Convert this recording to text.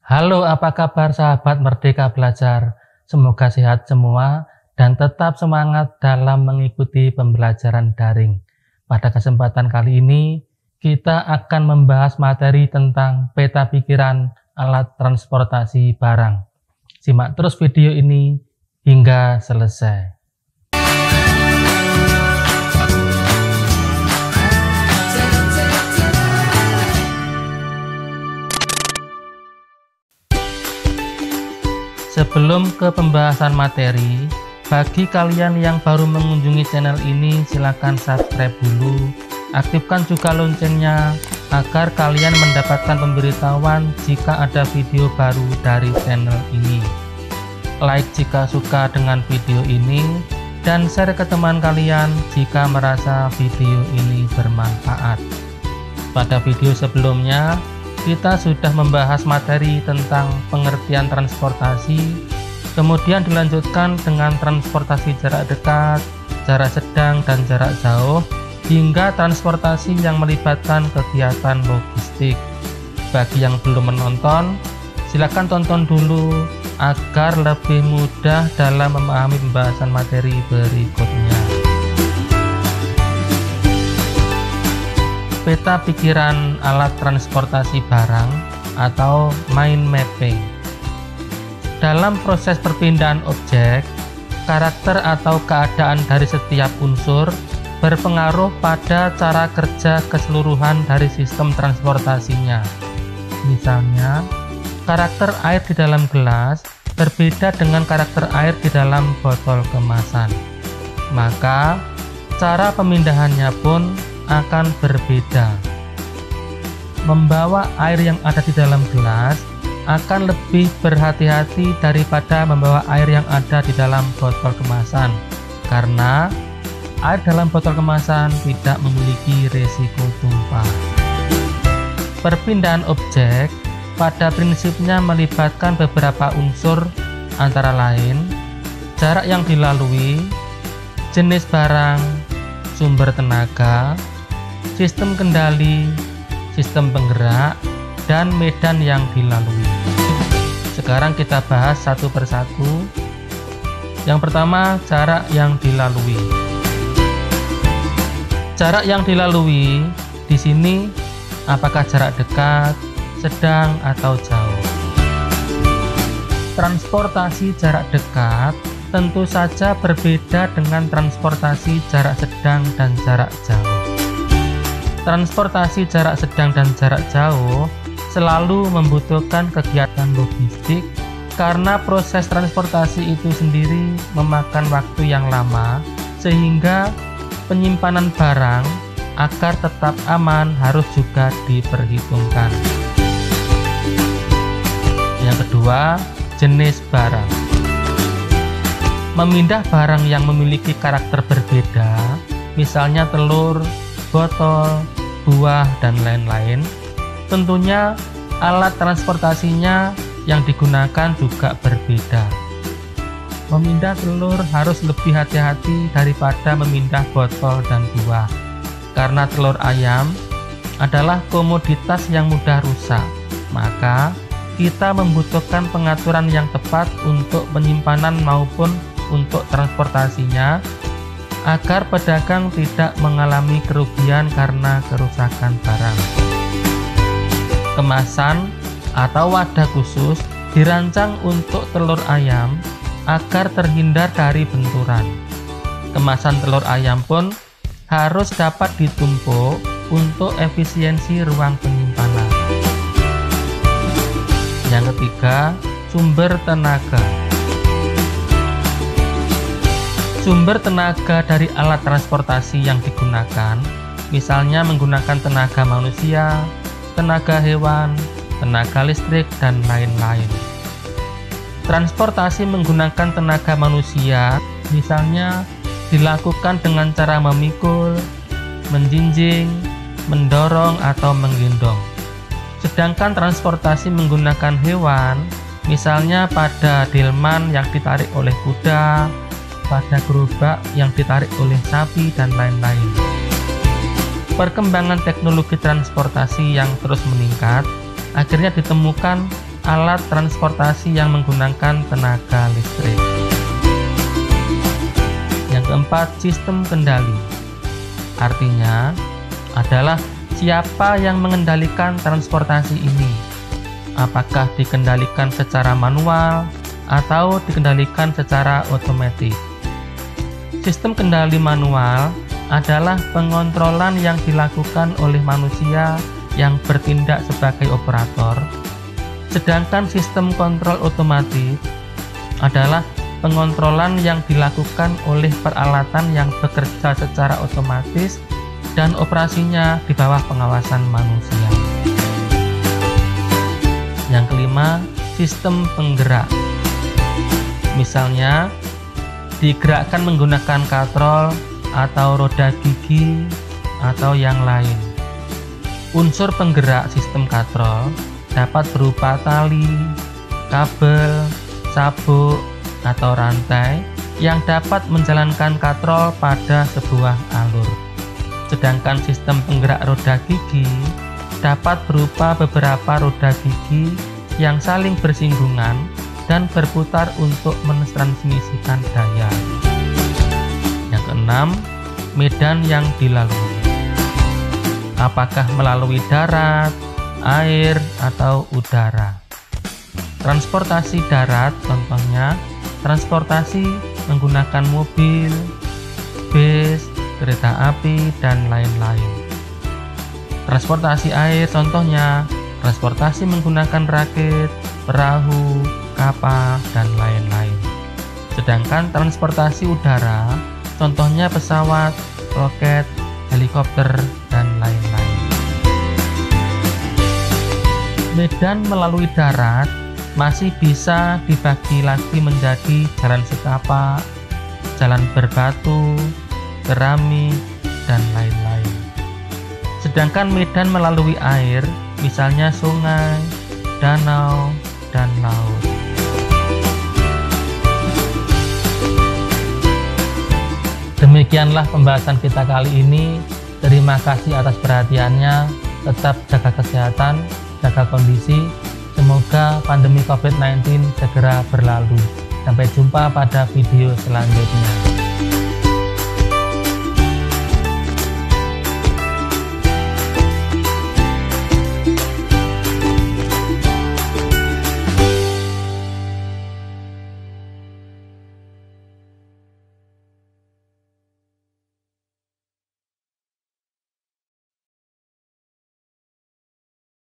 Halo, apa kabar sahabat Merdeka Belajar? Semoga sehat semua dan tetap semangat dalam mengikuti pembelajaran daring. Pada kesempatan kali ini, kita akan membahas materi tentang peta pikiran alat transportasi barang. Simak terus video ini hingga selesai. Sebelum ke pembahasan materi, bagi kalian yang baru mengunjungi channel ini, silakan subscribe dulu, aktifkan juga loncengnya agar kalian mendapatkan pemberitahuan jika ada video baru dari channel ini. Like jika suka dengan video ini dan share ke teman kalian jika merasa video ini bermanfaat. Pada video sebelumnya, kita sudah membahas materi tentang pengertian transportasi, kemudian dilanjutkan dengan transportasi jarak dekat, jarak sedang, dan jarak jauh, hingga transportasi yang melibatkan kegiatan logistik. Bagi yang belum menonton, silakan tonton dulu agar lebih mudah dalam memahami pembahasan materi berikutnya. Peta pikiran alat transportasi barang atau mind mapping. Dalam proses perpindahan objek, karakter atau keadaan dari setiap unsur berpengaruh pada cara kerja keseluruhan dari sistem transportasinya. Misalnya, karakter air di dalam gelas berbeda dengan karakter air di dalam botol kemasan. Maka, cara pemindahannya pun akan berbeda. Membawa air yang ada di dalam gelas akan lebih berhati-hati daripada membawa air yang ada di dalam botol kemasan, karena air dalam botol kemasan tidak memiliki risiko tumpah. Perpindahan objek pada prinsipnya melibatkan beberapa unsur, antara lain jarak yang dilalui, jenis barang, sumber tenaga, sistem kendali, sistem penggerak, dan medan yang dilalui. Sekarang kita bahas satu persatu. Yang pertama, jarak yang dilalui. Jarak yang dilalui di sini apakah jarak dekat, sedang, atau jauh? Transportasi jarak dekat tentu saja berbeda dengan transportasi jarak sedang dan jarak jauh. Transportasi jarak sedang dan jarak jauh selalu membutuhkan kegiatan logistik karena proses transportasi itu sendiri memakan waktu yang lama, sehingga penyimpanan barang agar tetap aman harus juga diperhitungkan. Yang kedua, jenis barang. Memindah barang yang memiliki karakter berbeda, misalnya telur, botol, buah, dan lain-lain, tentunya alat transportasinya yang digunakan juga berbeda. Memindah telur harus lebih hati-hati daripada memindah botol dan buah, karena telur ayam adalah komoditas yang mudah rusak. Maka kita membutuhkan pengaturan yang tepat untuk penyimpanan maupun untuk transportasinya, agar pedagang tidak mengalami kerugian karena kerusakan barang. Kemasan atau wadah khusus dirancang untuk telur ayam agar terhindar dari benturan. Kemasan telur ayam pun harus dapat ditumpuk untuk efisiensi ruang penyimpanan. Yang ketiga, sumber tenaga. Sumber tenaga dari alat transportasi yang digunakan, misalnya menggunakan tenaga manusia, tenaga hewan, tenaga listrik, dan lain-lain. Transportasi menggunakan tenaga manusia, misalnya dilakukan dengan cara memikul, menjinjing, mendorong, atau menggendong. Sedangkan transportasi menggunakan hewan, misalnya pada delman yang ditarik oleh kuda, pada gerobak yang ditarik oleh sapi, dan lain-lain. Perkembangan teknologi transportasi yang terus meningkat, akhirnya ditemukan alat transportasi yang menggunakan tenaga listrik. Yang keempat, sistem kendali. Artinya adalah siapa yang mengendalikan transportasi ini. Apakah dikendalikan secara manual atau dikendalikan secara otomatis. Sistem kendali manual adalah pengontrolan yang dilakukan oleh manusia yang bertindak sebagai operator, sedangkan sistem kontrol otomatis adalah pengontrolan yang dilakukan oleh peralatan yang bekerja secara otomatis dan operasinya di bawah pengawasan manusia. Yang kelima, sistem penggerak. Misalnya, digerakkan menggunakan katrol atau roda gigi atau yang lain. Unsur penggerak sistem katrol dapat berupa tali, kabel, sabuk, atau rantai yang dapat menjalankan katrol pada sebuah alur. Sedangkan sistem penggerak roda gigi dapat berupa beberapa roda gigi yang saling bersinggungan dan berputar untuk mentransmisikan daya. Yang keenam, medan yang dilalui. Apakah melalui darat, air, atau udara? Transportasi darat contohnya transportasi menggunakan mobil, bis, kereta api, dan lain-lain. Transportasi air contohnya transportasi menggunakan rakit, perahu, kapal, dan lain-lain. Sedangkan transportasi udara contohnya pesawat, roket, helikopter, dan lain-lain. Medan melalui darat masih bisa dibagi lagi menjadi jalan setapak, jalan berbatu, keramik, dan lain-lain. Sedangkan medan melalui air, misalnya sungai, danau, dan laut. Demikianlah pembahasan kita kali ini. Terima kasih atas perhatiannya. Tetap jaga kesehatan, jaga kondisi. Semoga pandemi COVID-19 segera berlalu. Sampai jumpa pada video selanjutnya.